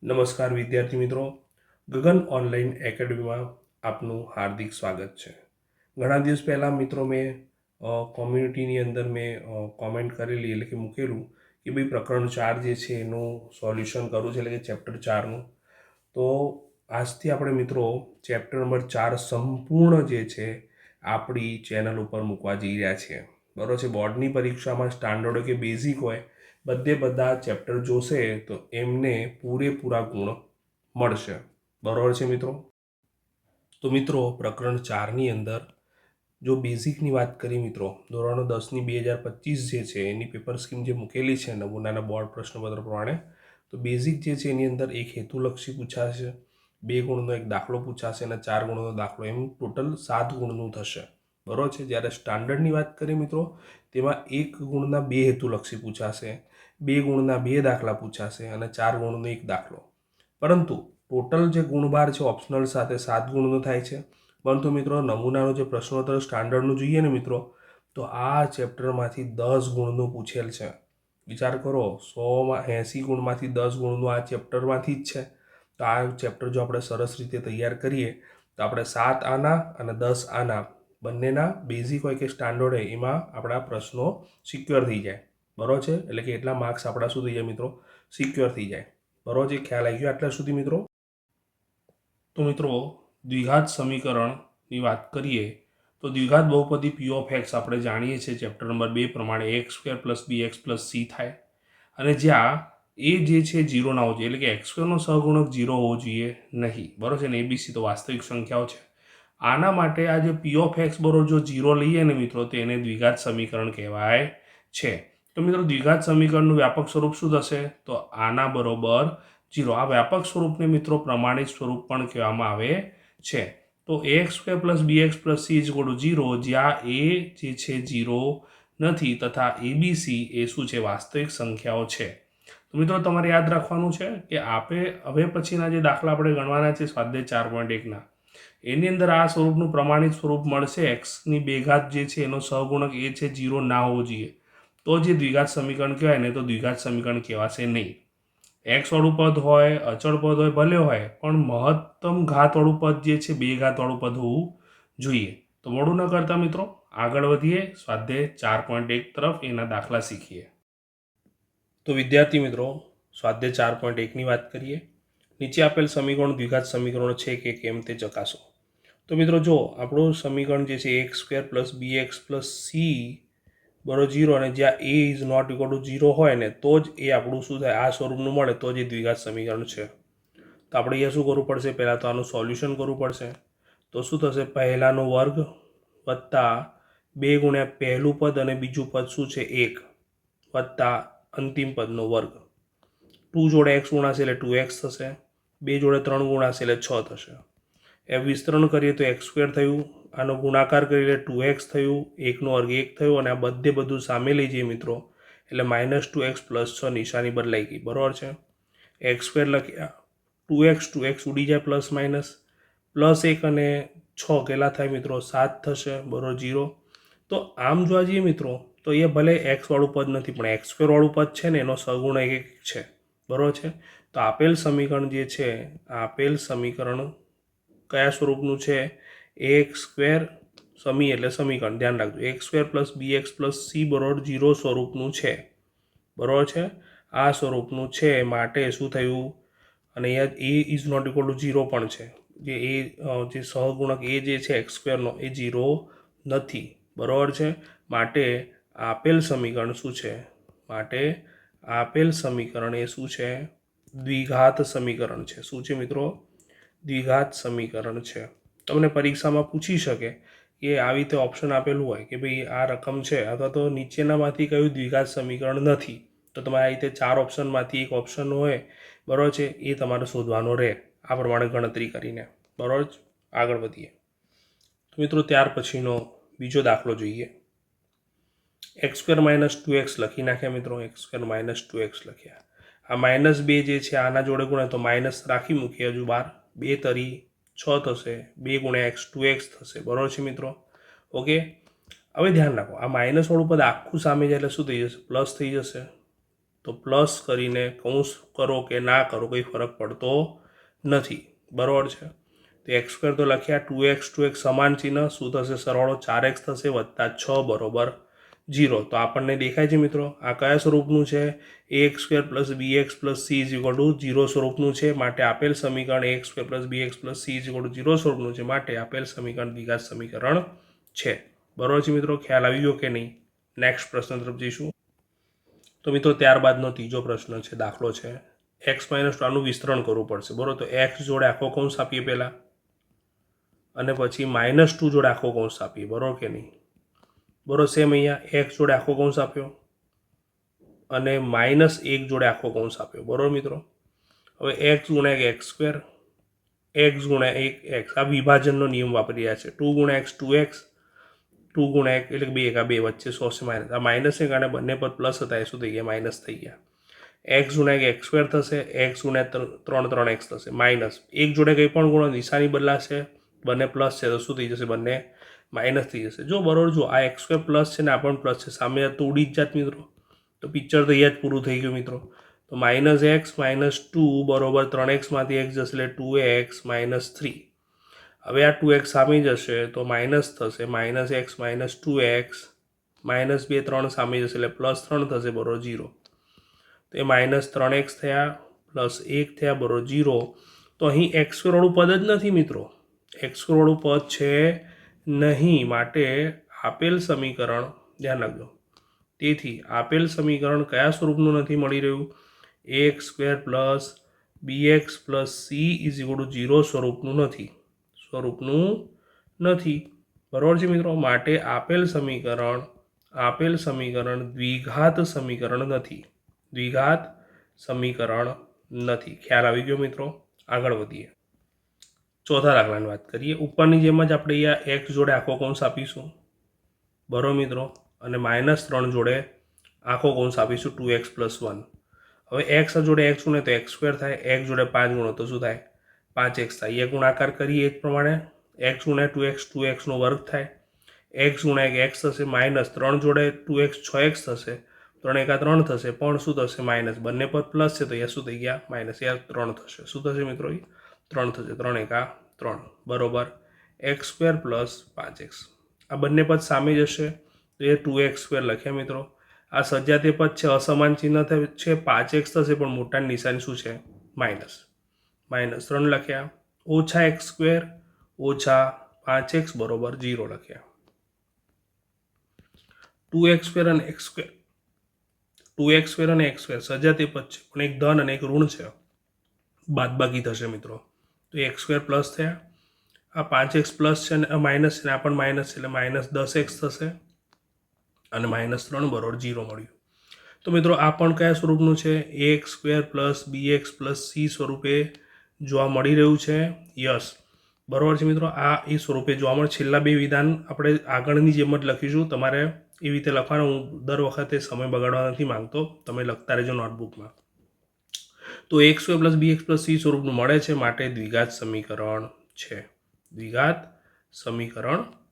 નમસ્કાર વિદ્યાર્થી મિત્રો, ગગન ઓનલાઈન એકેડમીમાં આપનું હાર્દિક સ્વાગત છે. ઘણા દિવસ પહેલાં મિત્રો મેં કોમ્યુનિટીની અંદર મેં કોમેન્ટ કરેલી એટલે કે મૂકેલું કે ભાઈ પ્રકરણ 4 જે છે એનું સોલ્યુશન કરવું છે, એટલે કે ચેપ્ટર 4નું. તો આજથી આપણે મિત્રો ચેપ્ટર નંબર 4 સંપૂર્ણ જે છે આપણી ચેનલ ઉપર મૂકવા જઈ રહ્યા છીએ. બરાબર છે. બોર્ડની પરીક્ષામાં સ્ટાન્ડર્ડ હોય કે બેઝિક હોય, બધા ચેપ્ટર જોશે તો એમને પૂરેપૂરા ગુણ મળશે. બરાબર છે મિત્રો. તો મિત્રો પ્રકરણ 4ની અંદર જો બેઝિકની વાત કરીએ મિત્રો, ધોરણ 10ની 2025 જે છે એની પેપર સ્કીમ જે મૂકેલી છે નમૂનાના બોર્ડ પ્રશ્નપત્ર પ્રમાણે, તો બેઝિક જે છે એની અંદર એક હેતુલક્ષી પૂછાશે, 2 ગુણનો એક દાખલો પૂછાશે અને 4 ગુણનો દાખલો, એમ ટોટલ 7 ગુણનું થશે. બરાબર છે. જ્યારે સ્ટાન્ડર્ડની વાત કરીએ મિત્રો, તેમાં 1 ગુણના 2 હેતુલક્ષી પૂછાશે, 2 ગુણના 2 દાખલા પૂછાશે અને 4 ગુણનો 1 દાખલો. પરંતુ ટોટલ જે ગુણભાર છે ઓપ્શનલ સાથે 7 ગુણનો થાય છે. પરંતુ મિત્રો નમૂનાનો જે પ્રશ્નોત્તર સ્ટાન્ડર્ડનું જોઈએ ને મિત્રો, તો આ ચેપ્ટરમાંથી 10 ગુણનું પૂછેલ છે. વિચાર કરો, 100માં 80 ગુણમાંથી 10 ગુણનું આ ચેપ્ટરમાંથી જ છે. તો આ ચેપ્ટર જો આપણે સરસ રીતે તૈયાર કરીએ તો આપણે 7 આના અને 10 આના બંનેના બેઝિક હોય કે સ્ટાન્ડર્ડ હોય એમાં આપણા પ્રશ્નો સિક્યોર થઈ જાય. બરાબર છે. એટલે કે એટલા માર્ક્સ આપણા શું થઈ જાય મિત્રો? સિક્યોર થઈ જાય. બરાબર છે. ખ્યાલ આવી ગયો આટલા સુધી મિત્રો? તો મિત્રો દ્વિઘાત સમીકરણની વાત કરીએ તો દ્વિઘાત બહુપદી પી ઓફ એક્સ આપણે જાણીએ છીએ ચેપ્ટર નંબર 2 પ્રમાણે a² + bx + c થાય. અને જ્યાં એ જે છે 0 ના હોવો જોઈએ, એટલે કે x²નો સહગુણક 0 હોવો જોઈએ નહીં. બરાબર છે ને. abc તો વાસ્તવિક સંખ્યાઓ છે. આના માટે આ જે પી ઓફ એક્સ બરોબર જો 0 લઈએ ને મિત્રો, તો એને દ્વિઘાત સમીકરણ કહેવાય છે. તો મિત્રો દ્વિઘાત સમીકરણનું વ્યાપક સ્વરૂપ શું થશે? તો આના બરોબર 0. આ વ્યાપક સ્વરૂપને મિત્રો પ્રમાણિત સ્વરૂપ પણ કહેવામાં આવે છે. તો ax² + bx + c = 0, જ્યાં a જે છે 0 નથી તથા abc એ શું છે? વાસ્તવિક સંખ્યાઓ છે. તો મિત્રો તમારે યાદ રાખવાનું છે કે હવે પછીના જે દાખલા આપણે ગણવાના છે સ્વાધ્યાય 4.1ના, એની અંદર આ સ્વરૂપનું પ્રમાણિત સ્વરૂપ મળશે. એક્સની 2 ઘાત જે છે એનો સહગુણક એ છે 0 ના હોવો જોઈએ, તો જે દ્વિઘાત સમીકરણ કહેવાય ને, તો દ્વિઘાત સમીકરણ કહેવાશે નહીં. એક્સવાળું પદ હોય, અચળ પદ હોય, ભલે હોય, પણ મહત્તમ ઘાતવાળું પદ જે છે 2 ઘાતવાળું પદ હોવું જોઈએ. તો મોડું ન કરતા મિત્રો આગળ વધીએ સ્વાધ્યાય 4.1 તરફ, એના દાખલા શીખીએ. તો વિદ્યાર્થી મિત્રો સ્વાધ્યાય 4.1ની વાત કરીએ. નીચે આપેલ સમીકરણ દ્વિઘાત સમીકરણો છે કે કેમ તે ચકાસો. તો મિત્રો જો આપણું સમીકરણ જે છે a² + bx + c = 0 અને જ્યાં a is not equal to 0 હોય ને, તો જ એ આપણું શું થાય? આ સ્વરૂપનું મળે તો જ એ દ્વિઘાત સમીકરણ છે. તો આપણે અહીંયા શું કરવું પડશે? પહેલાં તો આનું સોલ્યુશન કરવું પડશે. તો શું થશે? પહેલાનો વર્ગ વત્તા 2 ગુણ્યા પહેલું પદ અને બીજું પદ શું છે? 1 વત્તા અંતિમ પદનો વર્ગ. 2 જોડે x ગુણાશે એટલે 2x થશે, 2 જોડે 3 ગુણાશે એટલે 6 થશે. એ વિસ્તરણ કરીએ તો x² થયું, આનો ગુણાકાર કરીએ એટલે 2x થયું, 1નો વર્ગ 1 થયો અને આ બધું સામે લઈ જઈએ મિત્રો એટલે -2x + 6 નિશાની બદલાઈ ગઈ. બરાબર છે. x² લખ્યા, 2x ઉડી જાય પ્લસ માઇનસ, +1 અને 6 કેટલા થાય મિત્રો? 7 થશે. બરાબર 0. તો આમ જોવા જઈએ મિત્રો તો એ ભલે x વાળું પદ નથી પણ x² વાળું પદ છે ને, એનો સહગુણક 1 છે. બરાબર છે. તો આપેલ સમીકરણ જે છે, આપેલ સમીકરણ કયા સ્વરૂપનું છે? ax² સમી એટલે સમીકરણ, ધ્યાન રાખજો, ax² + bx + c = 0 સ્વરૂપનું છે. બરાબર છે. આ સ્વરૂપનું છે માટે શું થયું? અને અહીંયા a is not equal to 0 પણ છે. જે સહગુણક એ જે છે x²નો એ 0 નથી. બરાબર છે. માટે આપેલ સમીકરણ શું છે? માટે આપેલ સમીકરણ એ શું છે? દ્વિઘાત સમીકરણ છે. શું છે મિત્રો? દ્વિઘાત સમીકરણ છે. તમને પરીક્ષામાં પૂછી શકે કે આવી રીતે ઓપ્શન આપેલું હોય કે ભાઈ આ રકમ છે અથવા તો નીચેનામાંથી કયું દ્વિઘાત સમીકરણ નથી, તો તમારે આ રીતે 4 ઓપ્શનમાંથી એક ઓપ્શન હોય, બરાબર છે, એ તમારે શોધવાનો રહે આ પ્રમાણે ગણતરી કરીને. બરાબર. આગળ વધીએ તો મિત્રો ત્યાર પછીનો બીજો દાખલો જોઈએ. x² - 2x લખી નાખ્યા મિત્રો, x² - 2x લખ્યા. આ -2 જે છે આના જોડે ગુણ્યા તો માઇનસ રાખી મૂકીએ, હજુ 2 તરી 6 થશે, 2 ગુણ્યા x 2x થશે. બરાબર છે મિત્રો. ઓકે. હવે ધ્યાન રાખો, આ માઇનસ વાળું પદ આખું સામે જાય એટલે શું થઈ જશે? પ્લસ થઈ જશે. તો પ્લસ કરીને કૌંસ કરો કે ના કરો કંઈ ફરક પડતો નથી, બરાબર છે. તો એક્સ સ્ક્વેર તો લખ્યા, 2x સમાન ચિહ્ન, શું થશે? સરવાળો 4x થશે વત્તા 6 બરોબર 0. તો આપણને દેખાય છે મિત્રો આ કયા સ્વરૂપનું છે? ax square plus bx plus c is equal to 0 સ્વરૂપનું છે. માટે આપેલ સમીકરણ ax square plus bx plus c is equal to 0 સ્વરૂપનું છે. માટે આપેલ સમીકરણ દ્વિઘાત સમીકરણ છે, બરોબર છે મિત્રો. ખ્યાલ આવી ગયો કે નહીં? નેક્સ્ટ પ્રશ્ન તરફ જઈશું. તો મિત્રો ત્યારબાદનો ત્રીજો પ્રશ્ન છે, દાખલો છે x માઇનસ આનું વિસ્તરણ કરવું પડશે, બરોબર. તો x જોડે આખો કૌંસ આપીએ પહેલાં, અને પછી -2 જોડે આખો કૌંસ આપીએ, બરોબર કે નહીં? બરોબર. સેમ અહીંયા x જોડે આખો કૌંસ આપ્યો અને -1 જોડે આખો કૌંસ આપ્યો, બરોબર મિત્રો. હવે x ગુણ્યા x સ્ક્વેર, x ગુણ્યા 1x, આ વિભાજનનો નિયમ વાપરી રહ્યા છે. 2 ગુણ્યા x 2x, 2 ગુણ્યા 1 એટલે 2 2 વચ્ચે 100 છે માઇનસ, આ માઇનસને કારણે બંને પર પ્લસ હતા એ શું થઈ ગયા? માઇનસ થઈ ગયા. x ગુણ્યા x સ્ક્વેર થશે, x ગુણ્યા 3 3x થશે, માઇનસ 1 જોડે કંઈ પણ ગુણો નિશાની બદલાશે, બંને પ્લસ છે તો શું થઈ જશે? બંને માઇનસ થઈ જશે. જો બરોબર, જો આ એક્સ સ્ક્વેર પ્લસ છે ને આ પણ પ્લસ છે, સામે તો ઉડી જ જાત મિત્રો. તો પિક્ચર તો અહીંયા જ પૂરું થઈ ગયું મિત્રો. તો -x -2 બરોબર 3x માંથી x જશે એટલે 2x -3. હવે આ 2x સામે જશે તો માઇનસ થશે, -x -2x, -2 3 સામે જશે એટલે +3 થશે, બરોબર 0. તો એ -3x થયા +1 થયા, બરોબર 0. તો અહીં x સ્ક્વેર વાળું પદ જ નથી મિત્રો, x સ્ક્વેર વાળું પદ છે નહીં. માટે આપેલ સમીકરણ ધ્યાન રાખજો. તેથી આપેલ સમીકરણ કયા સ્વરૂપનું નથી મળી રહ્યું? ax square plus bx plus c is equal to 0 સ્વરૂપનું નથી, બરોબર છે મિત્રો. માટે આપેલ સમીકરણ દ્વિઘાત સમીકરણ નથી, ખ્યાલ આવી ગયો મિત્રો. આગળ વધીએ, ચોથા દાખલાની વાત કરીએ. ઉપરની જેમ જ આપણે અહીંયા x જોડે આખો કૌંસ આપીશું, બરોબર મિત્રો, અને -3 જોડે આખો કૌંસ આપીશું 2x + 1. હવે x જોડે x ગુણે તો x સ્ક્વેર થાય, x જોડે 5 ગુણો તો શું થાય? 5x થાય. એ ગુણાકાર કરીએ એ જ પ્રમાણે, x ગુણ્યા 2x 2x નો વર્ગ થાય, x ગુણ્યા x થશે, -3 જોડે 2x 6x થશે, 3 × 3 થશે, પણ શું થશે? માઇનસ, બંને પર પ્લસ છે તો અહીંયા શું થઈ ગયા? માઇનસ. એ 3 થશે, શું થશે મિત્રો? 3 થશે, 3 × 3 બરોબર x સ્ક્વેર પ્લસ 5x. આ બંને પદ સામે જશે તો એ 2x સ્ક્વેર લખ્યા મિત્રો. આ સજાતીય પદ છે, અસમાન ચિહ્ન છે, 5x થશે પણ મોટાની નિશાની શું છે? માઇનસ. -3 લખ્યા, ઓછા x સ્ક્વેર ઓછા 5x બરોબર 0 લખ્યા. 2x સ્ક્વેર અને x સ્ક્વેર, 2x સ્ક્વેર અને x સ્ક્વેર સજાતીય પદ છે, પણ એક ધન અને એક ઋણ છે, બાદબાકી થશે મિત્રો. તો x સ્ક્વેર પ્લસ થયા, આ 5x પ્લસ છે અને આ માઇનસ છે, આ પણ માઇનસ છે એટલે -10x થશે, અને -3 બરોબર 0 મળ્યું. તો મિત્રો આ પણ કયા સ્વરૂપનું છે? ax square plus bx plus c સ્વરૂપે જોવા મળી રહ્યું છે. યસ, બરોબર છે મિત્રો. આ એ સ્વરૂપે જોવા મળે. છેલ્લા બે વિધાન આપણે આગળની જેમ જ લખીશું. તમારે એવી રીતે લખવાનું, હું દર વખતે સમય બગાડવા નથી માંગતો, તમે લખતા રહેજો નોટબુકમાં. તો ax square plus bx plus c સ્વરૂપનું મળે છે, માટે દ્વિઘાત સમીકરણ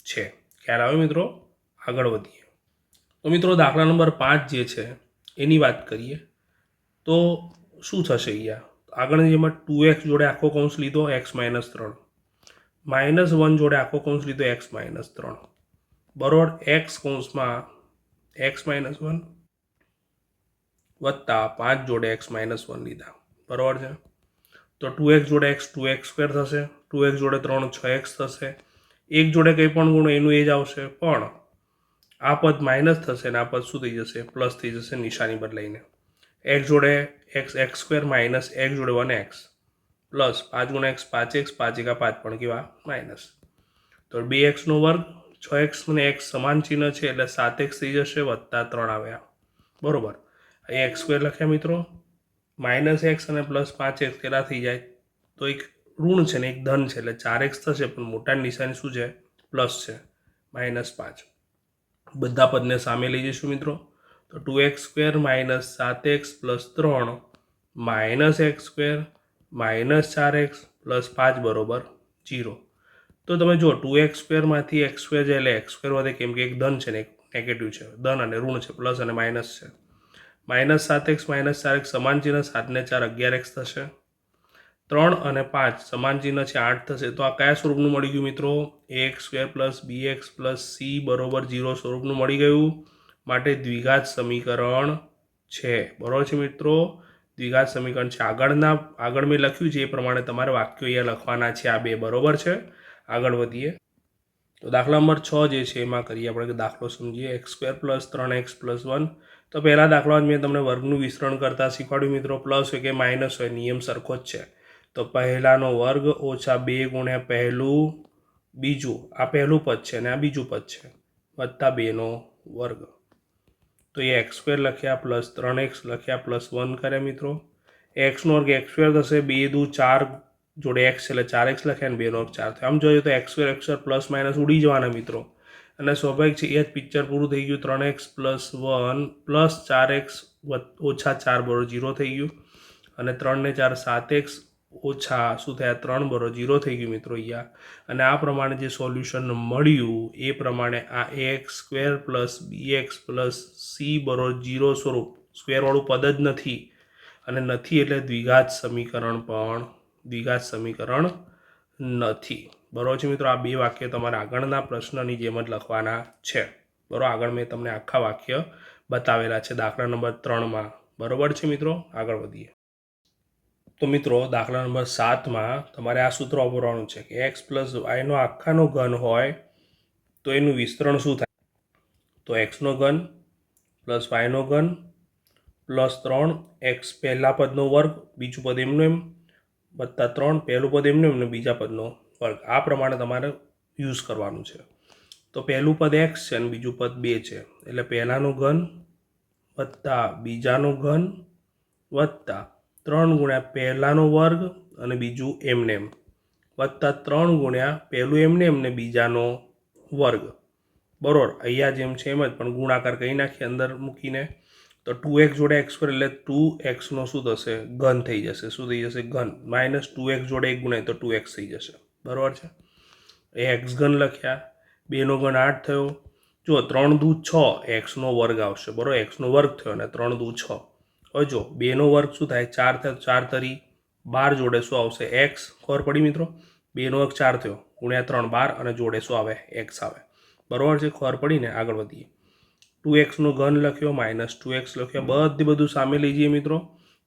છે. ખ્યાલ આવે મિત્રો? આગળ વધીએ. તો મિત્રો દાખલા નંબર 5 જે છે એની વાત કરીએ તો શું થશે? અહીંયા આગળની જેમાં 2x જોડે આખો કૌંસ લીધો, x -3, -1 જોડે આખો કૌંસ લીધો, x -3 બરોબર. x કૌંસમાં x -1 વત્તા 5 જોડે x -1 લીધા, બરોબર છે. તો 2x જોડે x 2x સ્ક્વેર થશે, 2x જોડે 3 6x થશે, એક જોડે કંઈ પણ ગુણો એનું એ જ આવશે, પણ આ પદ માઇનસ થશે અને આ પદ શું થઈ જશે? પ્લસ થઈ જશે, નિશાની બદલાઈને. x જોડે x સ્ક્વેર માઇનસ x જોડે 1x પ્લસ 5 ગુણ્યા x 5x, 5 × 5 પણ કેવા? માઇનસ. તો 2x નો વર્ગ, 6x અને x સમાન ચિહ્ન છે એટલે 7x થઈ જશે, વત્તા 3 આવ્યા, બરોબર. અહીં x સ્ક્વેર લખ્યા મિત્રો, -x અને +5x કેટલા થઈ જાય? તો એક ઋણ છે ને એક ધન છે એટલે 4x થશે, પણ મોટાની નિશાની શું છે? પ્લસ છે, -5. બધા પદને સામે લઈ જઈશું મિત્રો. તો 2x square -7x + 3 -x square -4x + 5 બરોબર 0. તો તમે જુઓ 2x સ્ક્વેરમાંથી x સ્ક્વેર જાય એટલે x સ્ક્વેર વધે, કેમ કે એક ધન છે ને એક નેગેટિવ છે, ધન અને ઋણ છે, પ્લસ અને માઇનસ છે. -7x -4x સમાન ચિહ્ન 7 ને 4 11x થશે. 3 અને 5 સમાન ચિહ્ન છે 8 થશે. તો આ કયા સ્વરૂપનું મળી ગયું મિત્રો? ax² + bx + c = 0 સ્વરૂપનું મળી ગયું. માટે દ્વિઘાત સમીકરણ છે. બરાબર છે મિત્રો, દ્વિઘાત સમીકરણ છે. આગળ મેં લખ્યું છે એ પ્રમાણે તમારે વાક્યો અહીંયા લખવાના છે આ બે. બરાબર છે, આગળ વધીએ. તો દાખલા નંબર 6 જે છે એમાં કરીએ આપણે દાખલો સમજીએ. x² + 3x + 1. તો પહેલા દાખલામાં મેં તમને વર્ગનું વિસ્તરણ કરતા શીખવાડ્યું મિત્રો. પ્લસ હોય કે માઇનસ હોય, નિયમ સરખો જ છે. તો પહેલાનો વર્ગ ઓછા 2 ગુણ્યા પહેલું બીજું, આ પહેલું પદ છે અને આ બીજું પદ છે, વત્તા 2નો વર્ગ. તો એ x² લખ્યા પ્લસ 3x લખ્યા પ્લસ 1 કર્યા મિત્રો. એક્સનો વર્ગ x² થશે, 2 દુ 4 જોડે x એટલે 4x લખ્યા અને 2નો વર્ગ 4 થયો. આમ જોઈએ તો x² પ્લસ માઇનસ ઉડી જવાના મિત્રો. અને સ્વાભાવિક છે એ જ પિક્ચર પૂરું થઈ ગયું. 3x + 1 + 4x ઓછા 4 = 0 થઈ ગયું. અને 3 ને 4 7x ઓછા શું થયા 3 = 0 થઈ ગયું મિત્રો અહીંયા. અને આ પ્રમાણે જે સોલ્યુશન મળ્યું એ પ્રમાણે આ ax² + bx + c = 0 સ્વરૂપ, સ્ક્વેરવાળું પદ જ નથી અને નથી એટલે દ્વિઘાત સમીકરણ પણ દ્વિઘાત સમીકરણ નથી. બરાબર છે મિત્રો, આ બે વાક્ય તમારે આગળના પ્રશ્નની જેમ જ લખવાના છે. બરાબર, આગળ મેં તમને આખા વાક્ય બતાવેલા છે દાખલા નંબર 3માં. બરાબર છે મિત્રો, આગળ વધીએ. તો મિત્રો દાખલા નંબર 7માં તમારે આ સૂત્ર વાપરવાનું છે કે x + y નો આખાનો ઘન હોય તો એનું વિસ્તરણ શું થાય? તો x નો ઘન + y નો ઘન + 3x પહેલા પદનો વર્ગ, બીજું પદ એમનું એમ, વત્તા 3 પહેલું પદ એમનું એમ ને બીજા પદનો વર્ગ. આ પ્રમાણે તમારે યુઝ કરવાનું છે. તો પહેલું પદ x છે અને બીજું પદ 2 છે એટલે પહેલાનો ઘન વત્તા બીજાનો ઘન વત્તા 3 ગુણ્યા પહેલાનો વર્ગ અને બીજું એમને એમ વત્તા 3 ગુણ્યા પહેલું એમને એમ ને બીજાનો વર્ગ. બરાબર, અહીંયા જેમ છે એમ જ પણ ગુણાકાર કરી નાખીએ અંદર મૂકીને. તો 2x જોડે x² એટલે 2xનો શું થશે? ઘન થઈ જશે. શું થઈ જશે? ઘન. -2x જોડે 1 ગુણાય તો 2x થઈ જશે. બરાબર છે, એ x ઘન લખ્યા. 2નો ઘન 8 થયો. જો 3 દુ 6 x નો વર્ગ આવશે. બરાબર, x નો વર્ગ થયો અને 3 દુ 6. હવે જો 2નો વર્ગ શું થાય? 4 થયો, 4 તરી 12 જોડે શું આવશે? x. ખબર પડી મિત્રો? 2નો વર્ગ 4 થયો ગુણ્યા 3 12 અને જોડે શું આવે? x આવે. બરાબર છે, ખબર પડી ને? આગળ વધીએ. 2x નો ઘન લખ્યો, -2x લખ્યો, બધું સામે લઈ જઈએ મિત્રો.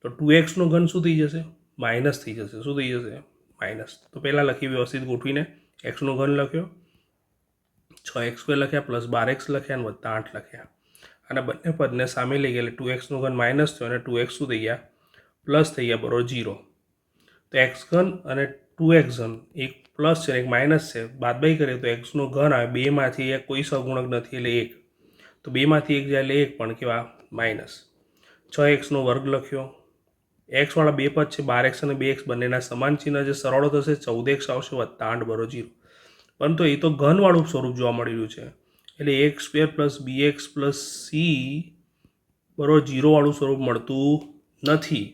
તો 2x નો ઘન શું થઈ જશે? માઇનસ થઈ જશે. શું થઈ જશે? માઇનસ. તો પહેલાં લખી વ્યવસ્થિત ગોઠવીને. x નો ઘન લખ્યો, 6x² લખ્યા પ્લસ 12x લખ્યા અને વત્તા 8 લખ્યા. અને બંને પદને સામે લઈ ગયા એટલે 2x નો ઘન માઇનસ થયો અને 2x શું થઈ ગયા? પ્લસ થઈ ગયા. બરાબર, 0. તો x ઘન અને 2x ઘન, એક પ્લસ છે એક માઇનસ છે, બાદબાકી કરીએ તો x નો ઘન આવે. બેમાંથી એક કોઈ સહગુણક નથી એટલે 1. તો બેમાંથી 1 જાય એટલે 1 પણ કેવા? માઇનસ. 6x નો વર્ગ લખ્યો. x વાળા બે પદ છે 12x અને 2x બંનેના સમાન ચિહ્ન છે, સરવાળો થશે 14x આવશે વત્તા 8 = 0. પરંતુ એ તો ઘનવાળું સ્વરૂપ જોવા મળી રહ્યું છે એટલે ax² + bx + c = 0 વાળું સ્વરૂપ મળતું નથી.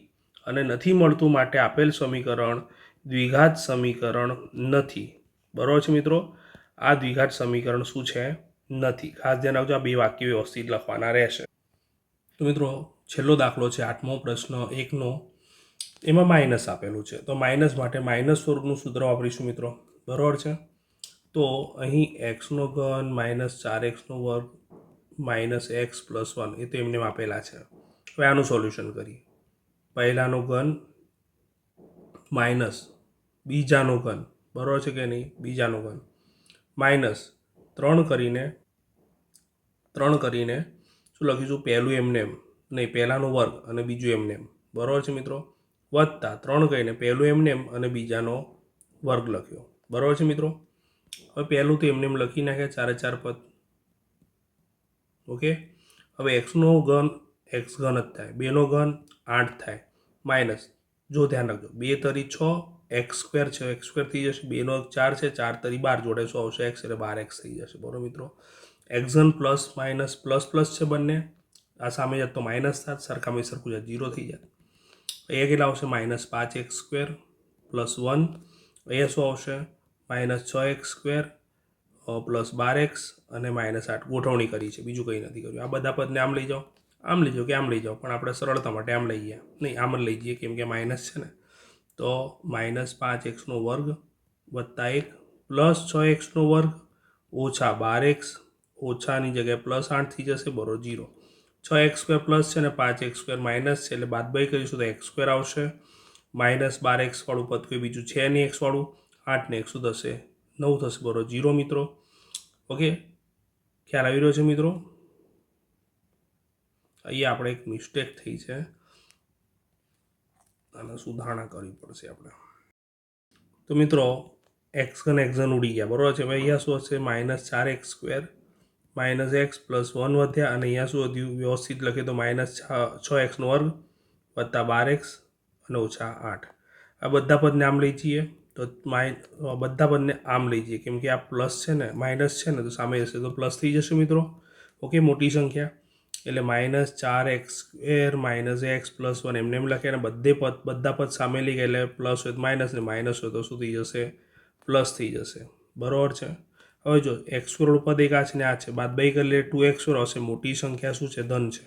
અને નથી મળતું માટે આપેલ સમીકરણ દ્વિઘાત સમીકરણ નથી. બરાબર છે મિત્રો, આ દ્વિઘાત સમીકરણ શું છે? નથી. ખાસ ધ્યાન રાખજો, આ બે વાક્ય વ્યવસ્થિત લખવાના રહેશે. તો મિત્રો છેલ્લો દાખલો છે 8મો પ્રશ્ન 1નો. એમાં માઇનસ આપેલું છે. તો માઇનસ માટે માઇનસ સ્વરૂપનું સૂત્ર વાપરીશું મિત્રો. બરાબર છે, તો અહીં x નો ઘન -4x² -x + 1 એ તો એમને આપેલા છે. હવે આનું સોલ્યુશન કરીએ. પહેલાનો ઘન માઇનસ બીજાનો ઘન, બરાબર છે કે નહીં? બીજાનો ઘન માઇનસ 3 કરીને શું લખીશું? પહેલું એમને એમ નહીં, પહેલાનો વર્ગ અને બીજું એમને એમ. બરાબર છે મિત્રો, વત્તા 3 કહીને પહેલું એમને એમ અને બીજાનો વર્ગ લખ્યો. બરાબર છે મિત્રો. હવે પહેલું તો એમને એમ લખી નાખ્યા 4 4 પદ. ઓકે. હવે x નો ઘન x ઘન જ થાય, 2નો ઘન 8 થાય, માઇનસ, જો ધ્યાન રાખજો 2 તરી 6 x² છે, x² થઈ જશે. 2નો 4 છે, 4 તરી 12 જોડે શું આવશે? x એટલે 12x થઈ જશે. બરાબર મિત્રો, x ઘન પ્લસ માઇનસ પ્લસ પ્લસ છે બંને, આ સામે જાત તો માઇનસ થાત, સરખામણી સરખું જાત 0 થઈ જાય. અહીંયા કેટલા આવશે? -5x² + 1. અહીંયા શું આવશે? -6x² + 12x અને -8. ગોઠવણી કરી છે, બીજું કંઈ નથી કર્યું. આ બધા પદને આમ લઈ જાઓ, આમ લઈ જાઓ કે આમ લઈ જાઓ, પણ આપણે સરળતા માટે આમ લઈ ગયા નહીં, આમ જ લઈ જઈએ કેમ કે માઇનસ છે ને. તો -5x² +1 પ્લસ 6x² ઓછા 12x ઓછાની જગ્યાએ +8 થઈ જશે, બરોબર 0. 6x² પ્લસ છે ને 5x² માઇનસ છે એટલે બાદબાકી કરીશું તો x² આવશે. -12x વાળું પદ કોઈ બીજું છે નહીં, x વાળું 8 ને 1 શું થશે 9 થશે, બરોબર 0 મિત્રો. ઓકે, ખ્યાલ આવી રહ્યો છે મિત્રો? અહીંયા આપણે એક મિસ્ટેક થઈ છે અને સુધારણા કરવી પડશે આપણે. તો મિત્રો એક્સ અને એક્ઝન ઉડી ગયા, બરોબર છે. હવે અહીંયા શું હશે -4x² -x +1 વધ્યા, અને અહીંયા શું વધ્યું વ્યવસ્થિત લખીએ તો -6x² + 12x અને -8. આ બધા પદને આમ લઈ જઈએ તો બધા પદને આમ લઈ જઈએ કેમ કે આ પ્લસ છે ને માઇનસ છે ને તો સામે જશે તો પ્લસ થઈ જશે મિત્રો. ઓકે, મોટી સંખ્યા એટલે -4x² -x +1 એમને એમ લખે અને બધા પદ સામે લઈ ગયા એટલે પ્લસ હોય તો માઇનસ ને માઇનસ હોય તો શું થઈ જશે પ્લસ થઈ જશે, બરોબર છે. હવે જો x² પદ એક આ છે ને આ છે, બાદબાકી કરી લે 2x² આવશે, મોટી સંખ્યા શું છે ધન છે.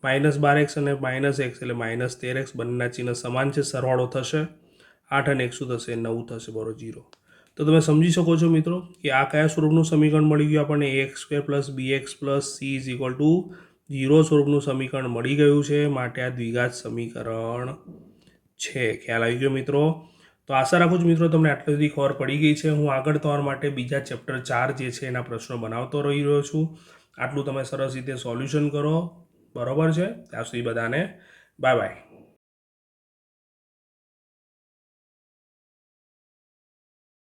-12x અને -x એટલે -13x બંનેના ચિહ્ન સમાન છે, સરવાળો થશે 8 અને 1 શું થશે 9 થશે, બરોબર 0. તો તમે સમજી શકો છો મિત્રો કે આ કયા સ્વરૂપનું સમીકરણ મળી ગયું આપણને, ax² + bx + c = 0 સ્વરૂપનું સમીકરણ મળી ગયું છે, માટે આ દ્વિઘાત સમીકરણ છે. ખ્યાલ આવી ગયો મિત્રો? તો આશા રાખું છું મિત્રો તમને આટલી બધી ખબર પડી ગઈ છે. હું આગળ તમારા માટે બીજા ચેપ્ટર 4 જે છે એના પ્રશ્નો બનાવતો રહી રહ્યો છું. આટલું તમે સરસ રીતે સોલ્યુશન કરો, બરોબર છે. ત્યાં સુધી બધાને બાય બાય.